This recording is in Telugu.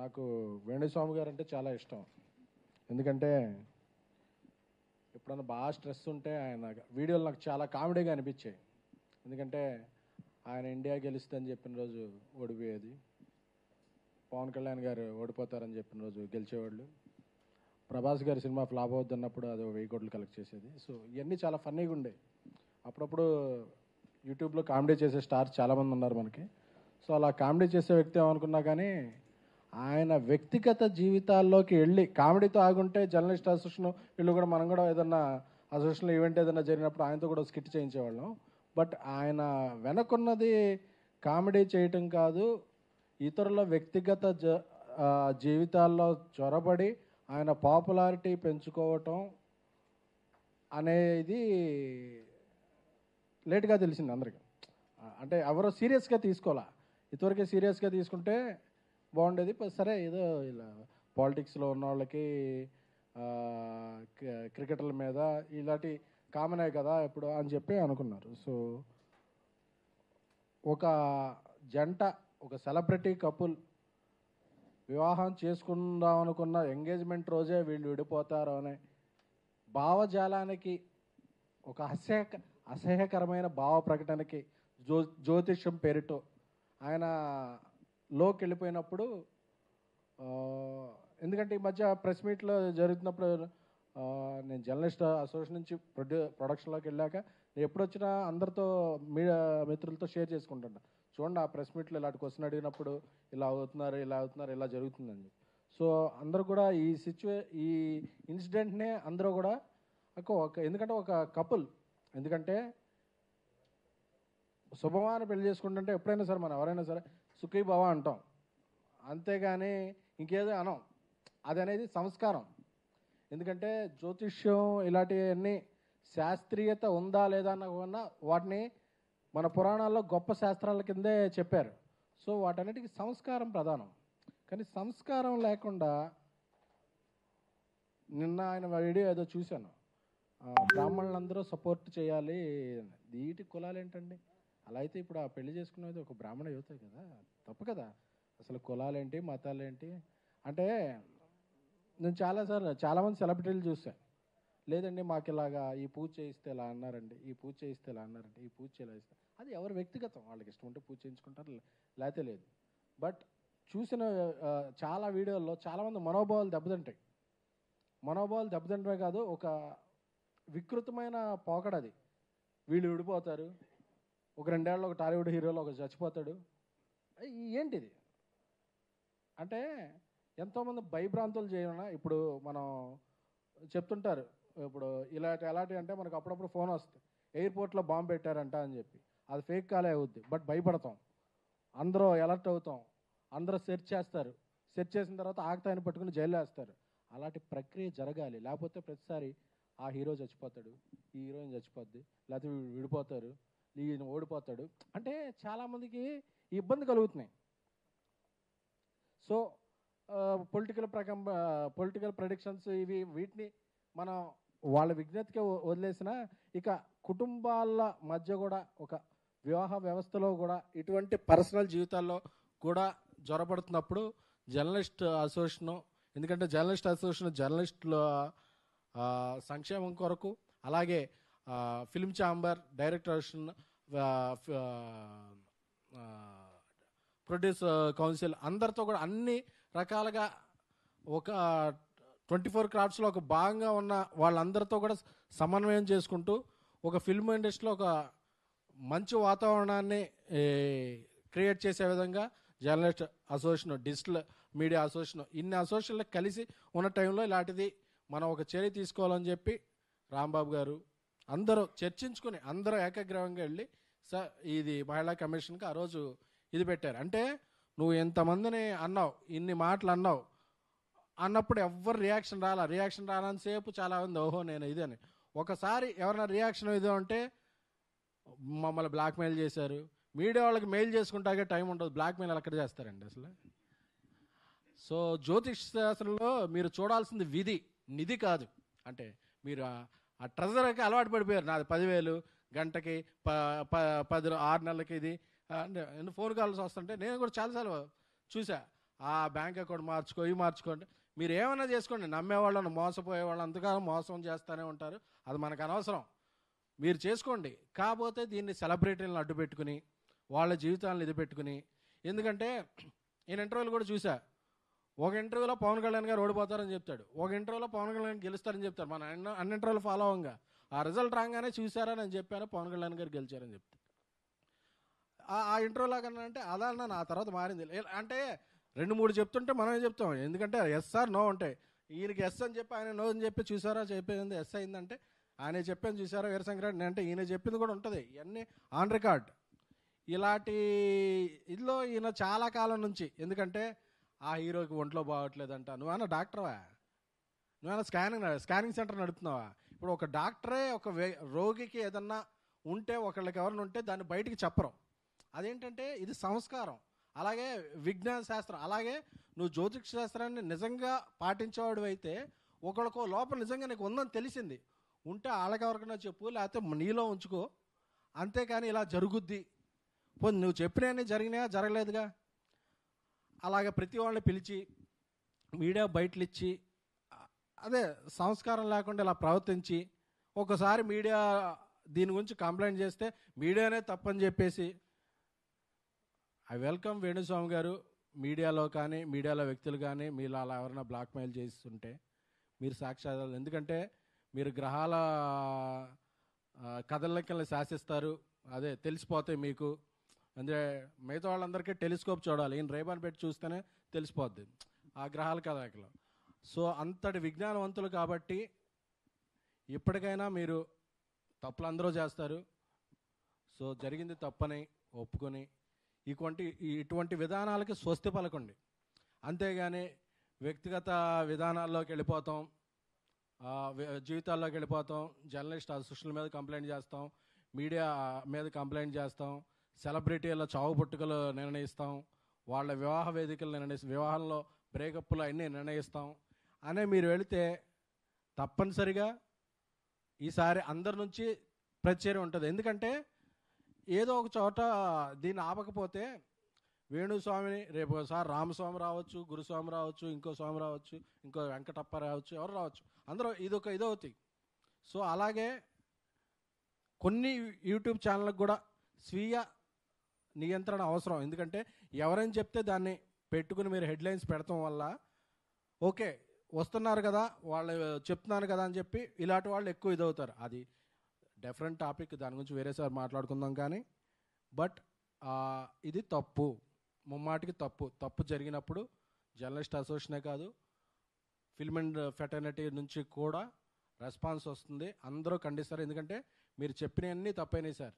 నాకు వేణుస్వామి గారు అంటే చాలా ఇష్టం. ఎందుకంటే ఎప్పుడన్నా బాగా స్ట్రెస్ ఉంటే ఆయన వీడియోలు నాకు చాలా కామెడీగా అనిపించాయి. ఎందుకంటే ఆయన ఇండియా గెలుస్తుందని చెప్పిన రోజు ఓడిపోయేది, పవన్ కళ్యాణ్ గారు ఓడిపోతారని చెప్పిన రోజు గెలిచేవాళ్ళు, ప్రభాస్ గారి సినిమా ఫ్లాప్ అవుతున్నప్పుడు అది 1000 కోట్లు కలెక్ట్ చేసేది. సో ఇవన్నీ చాలా ఫన్నీగా ఉండే. అప్పుడప్పుడు యూట్యూబ్లో కామెడీ చేసే స్టార్స్ చాలామంది ఉన్నారు మనకి. సో అలా కామెడీ చేసే వ్యక్తి ఏమనుకున్నా కానీ ఆయన వ్యక్తిగత జీవితాల్లోకి వెళ్ళి కామెడీతో ఆగుంటే జర్నలిస్ట్ అసోసియేషన్ వీళ్ళు కూడా మనం కూడా ఏదన్నా అసోసియేషన్లో ఈవెంట్ ఏదైనా జరిగినప్పుడు ఆయనతో కూడా స్కిట్ చేయించేవాళ్ళం. బట్ ఆయన వెనకున్నది కామెడీ చేయటం కాదు, ఇతరుల వ్యక్తిగత జీవితాల్లో చొరబడి ఆయన పాపులారిటీ పెంచుకోవటం అనేది లేట్గా తెలిసింది అందరికీ. అంటే ఎవరో సీరియస్గా తీసుకోవాలా, ఇంతవరకే సీరియస్గా తీసుకుంటే బాగుండేది. సరే ఏదో ఇలా పాలిటిక్స్లో ఉన్న వాళ్ళకి క్రికెటర్ల మీద ఇలాంటి కామనే కదా ఇప్పుడు అని చెప్పి అనుకున్నారు. సో ఒక జంట, ఒక సెలబ్రిటీ కపుల్ వివాహం చేసుకుందాం అనుకున్న ఎంగేజ్మెంట్ రోజే వీళ్ళు విడిపోతారు అనే భావజాలానికి, ఒక అసహ్యకరమైన భావ ప్రకటనకి జ్యోతిష్యం పేరుతో ఆయన లోకి వెళ్ళిపోయినప్పుడు, ఎందుకంటే ఈ మధ్య ప్రెస్ మీట్లో జరుగుతున్నప్పుడు నేను జర్నలిస్ట్ అసోసియేషన్ నుంచి ప్రొడక్షన్లోకి వెళ్ళాక ఎప్పుడు వచ్చినా అందరితో మీడియా మిత్రులతో షేర్ చేసుకుంటున్నా, చూడండి ఆ ప్రెస్ మీట్లో ఇలాంటి క్వశ్చన్ అడిగినప్పుడు ఇలా అవుతున్నారు ఇలా జరుగుతుందని చెప్పి. సో అందరూ కూడా ఈ ఇన్సిడెంట్నే అందరూ కూడా ఎందుకంటే ఒక కపుల్, ఎందుకంటే శుభమాన పెళ్లి చేసుకుంటుంటే ఎప్పుడైనా సరే మనం ఎవరైనా సరే సుఖీ భవ అంటాం, అంతేగాని ఇంకేదో అనం. అది అనేది సంస్కారం. ఎందుకంటే జ్యోతిష్యం ఇలాంటివన్నీ శాస్త్రీయత ఉందా లేదా అన్న వాటిని మన పురాణాల్లో గొప్ప శాస్త్రాల కిందే చెప్పారు. సో వాటన్నిటికీ సంస్కారం ప్రధానం. కానీ సంస్కారం లేకుండా నిన్న ఆయన వీడియో ఏదో చూశాను, బ్రాహ్మణులందరూ సపోర్ట్ చేయాలి, వీటి కులాలు ఏంటండి? అలా అయితే ఇప్పుడు ఆ పెళ్లి చేసుకునేది ఒక బ్రాహ్మణ యువతే కదా, తప్పు కదా. అసలు కులాలేంటి మతాలేంటి అంటే, నేను చాలామంది సెలబ్రిటీలు చూశాను, లేదండి మాకు ఇలాగా ఈ పూజ చేయిస్తే ఇలా అన్నారండి, ఈ పూజ చేయిస్తే ఇలా అన్నారండి, ఈ పూజ ఇలా ఇస్తే, అది ఎవరు వ్యక్తిగతం, వాళ్ళకి ఇష్టం ఉంటే పూజ చేయించుకుంటారు, లేకపోతే లేదు. బట్ చూసిన చాలా వీడియోల్లో చాలామంది మనోభావాలు దెబ్బతింటమే కాదు, ఒక వికృతమైన పోకడది. వీళ్ళు విడిపోతారు, ఒక 2 ఏళ్ళలో ఒక టాలీవుడ్ హీరోలో ఒక చచ్చిపోతాడు, ఏంటిది అంటే ఎంతోమంది భయభ్రాంతులు చేయన. ఇప్పుడు మనం చెప్తుంటారు, ఇప్పుడు ఎలాంటి అంటే మనకు అప్పుడప్పుడు ఫోన్ వస్తుంది, ఎయిర్పోర్ట్లో బాంబు పెట్టారంట అని చెప్పి. అది ఫేక్ కాలే అవుద్ది, బట్ భయపడతాం, అందరూ అలర్ట్ అవుతాం, అందరూ సెర్చ్ చేస్తారు, సెర్చ్ చేసిన తర్వాత ఆగతాయని పట్టుకుని జైల్లో వేస్తారు. అలాంటి ప్రక్రియ జరగాలి, లేకపోతే ప్రతిసారి ఆ హీరో చచ్చిపోతాడు, ఈ హీరోయిన్ చచ్చిపోద్ది, లేకపోతే విడిపోతారు, ఈయన ఓడిపోతాడు అంటే చాలామందికి ఇబ్బంది కలుగుతున్నాయి. సో పొలిటికల్ ప్రెడిక్షన్స్ వీటిని మనం వాళ్ళ విజ్ఞతకి వదిలేసిన, ఇక కుటుంబాల మధ్య కూడా ఒక వివాహ వ్యవస్థలో కూడా ఇటువంటి పర్సనల్ జీవితాల్లో కూడా జ్వరపడుతున్నప్పుడు జర్నలిస్ట్ అసోసియేషను, ఎందుకంటే జర్నలిస్ట్ అసోసియేషన్ జర్నలిస్టుల సంక్షేమం కొరకు, అలాగే film chamber, director association, produce council అందరితో కూడా అన్ని రకాలుగా ఒక 24 క్రాఫ్ట్స్లో ఒక భాగంగా ఉన్న వాళ్ళందరితో కూడా సమన్వయం చేసుకుంటూ ఒక ఫిల్మ్ ఇండస్ట్రీలో ఒక మంచి వాతావరణాన్ని క్రియేట్ చేసే విధంగా journalist association, digital media association, ఇన్ని అసోసియేషన్లు కలిసి ఉన్న టైంలో ఇలాంటిది మనం ఒక చర్య తీసుకోవాలని చెప్పి రాంబాబు గారు అందరూ చర్చించుకుని అందరూ ఏకగ్రీవంగా వెళ్ళి ఇది మహిళా కమిషన్కి ఆ రోజు ఇది పెట్టారు. అంటే నువ్వు ఎంతమందిని అన్నావు, ఇన్ని మాటలు అన్నప్పుడు ఎవ్వరు రియాక్షన్ రాలని సేపు చాలా ఉంది, ఓహో నేను ఇది అని. ఒకసారి ఎవరైనా రియాక్షన్ ఇది అంటే మమ్మల్ని బ్లాక్మెయిల్ చేశారు, మీడియా వాళ్ళకి మెయిల్ చేసుకుంటాకే టైం ఉండదు, బ్లాక్మెయిల్ ఎక్కడ చేస్తారండి అసలు. సో జ్యోతిష్ శాస్త్రంలో మీరు చూడాల్సింది నిధి కాదు. అంటే మీరు ఆ ట్రెజర్కి అలవాటు పడిపోయారు, నాది 10,000 గంటకి 6 నెలలకి ఇది అంటే ఫోన్ కాల్స్ వస్తుంటే నేను కూడా చాలాసార్లు చూసా. ఆ బ్యాంక్ అకౌంట్ మార్చుకో, ఇవి మార్చుకోండి. మీరు ఏమైనా చేసుకోండి, నమ్మేవాళ్ళని మోసపోయేవాళ్ళు అంతకాలం మోసం చేస్తూనే ఉంటారు. అది మనకు అనవసరం, మీరు చేసుకోండి. కాకపోతే దీన్ని సెలబ్రిటీలను అడ్డు పెట్టుకుని వాళ్ళ జీవితాలను ఇది పెట్టుకుని, ఎందుకంటే నేను ఇంటర్వ్యూలు కూడా చూసా. ఒక ఇంటర్వ్యూలో పవన్ కళ్యాణ్ గారు ఓడిపోతారని చెప్తాడు, ఒక ఇంటర్వ్యూలో పవన్ కళ్యాణ్ గెలుస్తారని చెప్తారు. మన అన్ని ఇంటర్వ్యూలు ఫాలో అవ్వంగా ఆ రిజల్ట్ రాగానే చూసారా నేను చెప్పాను పవన్ కళ్యాణ్ గారు గెలిచారని చెప్తారు. ఆ ఇంటర్వ్యూలో కన్నా అంటే అదన్నా నా తర్వాత మారింది అంటే 2-3 చెప్తుంటే మనమే చెప్తాం. ఎందుకంటే ఎస్ ఆర్ నో ఉంటాయి. ఈయనకి ఎస్ అని చెప్పి ఆయన నో అని చెప్పి చూసారా చెప్పేది ఎస్ అయిందంటే ఆయన చెప్పాను చూసారా వీరశంకరెడ్డి అంటే ఈయన చెప్పింది కూడా ఉంటుంది. ఇవన్నీ ఆన్ రికార్డ్. ఇలాంటి ఇదిలో ఈయన చాలా కాలం నుంచి, ఎందుకంటే ఆ హీరోకి ఒంట్లో బాగోట్లేదంట. నువ్వేనా డాక్టర్వా? నువ్వేనా స్కానింగ్ సెంటర్ నడుపుతున్నావా? ఇప్పుడు ఒక డాక్టరే ఒక రోగికి ఏదన్నా ఉంటే, ఒకళ్ళకి ఎవరైనా ఉంటే దాన్ని బయటికి చెప్పరు. అదేంటంటే ఇది సంస్కారం. అలాగే విజ్ఞాన శాస్త్రం, అలాగే నువ్వు జ్యోతిష్ శాస్త్రాన్ని నిజంగా పాటించేవాడు అయితే ఒకళ్ళకో లోపల నిజంగా నీకు ఉందని తెలిసింది ఉంటే వాళ్ళకి ఎవరికైనా చెప్పు, లేకపోతే నీలో ఉంచుకో. అంతేకాని ఇలా జరుగుద్ది పోనీ నువ్వు చెప్పినవన్నీ జరిగినాయా? జరగలేదుగా. అలాగే ప్రతి వాళ్ళని పిలిచి మీడియా బయటలు ఇచ్చి అదే సంస్కారం లేకుండా ఇలా ప్రవర్తించి ఒకసారి మీడియా దీని గురించి కంప్లైంట్ చేస్తే మీడియానే తప్పని చెప్పేసి, ఐ వెల్కమ్ వేణుస్వామి గారు. మీడియాలో కానీ మీడియాలో వ్యక్తులు కానీ మీరు అలా ఎవరైనా బ్లాక్మెయిల్ చేస్తుంటే మీరు సాక్ష్యాలు, ఎందుకంటే మీరు గ్రహాల కదలికల్ని శాసిస్తారు, అదే తెలిసిపోతాయి మీకు. అంటే మిగతా వాళ్ళందరికీ టెలిస్కోప్ చూడాలి, ఈయన రేబాన్ పెట్టి చూస్తేనే తెలిసిపోద్ది ఆ గ్రహాల కదలికలు. సో అంతటి విజ్ఞానవంతులు కాబట్టి ఇప్పటికైనా మీరు తప్పులు అందరూ చేస్తారు. సో జరిగింది తప్పని ఒప్పుకొని ఇటువంటి విధానాలకి స్వస్తి పలకండి. అంతేగాని వ్యక్తిగత విధానాల్లోకి వెళ్ళిపోతాం, జీవితాల్లోకి వెళ్ళిపోతాం. జర్నలిస్ట్ అసోసియేషన్ మీద కంప్లైంట్ చేస్తాం, మీడియా మీద కంప్లైంట్ చేస్తాం, సెలబ్రిటీల చావు పుట్టుకలు నిర్ణయిస్తాం, వాళ్ళ వివాహ వేదికలు వివాహంలో బ్రేకప్లు అన్నీ నిర్ణయిస్తాం అనే మీరు వెళితే తప్పనిసరిగా ఈసారి అందరి నుంచి ప్రతిచర్య ఉంటుంది. ఎందుకంటే ఏదో ఒక చోట దీన్ని ఆపకపోతే వేణుస్వామిని రేపు ఒకసారి రామస్వామి రావచ్చు, గురుస్వామి రావచ్చు, ఇంకో స్వామి రావచ్చు, ఇంకో వెంకటప్ప రావచ్చు, ఎవరు రావచ్చు, అందరూ ఇదవుతాయి. సో అలాగే కొన్ని యూట్యూబ్ ఛానళ్ళకు కూడా స్వీయ నియంత్రణ అవసరం. ఎందుకంటే ఎవరైనా చెప్తే దాన్ని పెట్టుకుని మీరు హెడ్లైన్స్ పెడతాం వల్ల ఓకే వస్తున్నారు కదా వాళ్ళు చెప్తున్నారు కదా అని చెప్పి ఇలాంటి వాళ్ళు ఎక్కువ ఇదవుతారు. అది డిఫరెంట్ టాపిక్, దాని గురించి వేరేసారి మాట్లాడుకుందాం. కానీ బట్ ఇది తప్పు, ముమ్మాటికి తప్పు జరిగినప్పుడు జర్నలిస్ట్ అసోసియేషనే కాదు ఫిల్మ్ అండ్ ఫెటర్నిటీ నుంచి కూడా రెస్పాన్స్ వస్తుంది, అందరూ ఖండిస్తారు. ఎందుకంటే మీరు చెప్పినవన్నీ తప్పైనాయి సార్.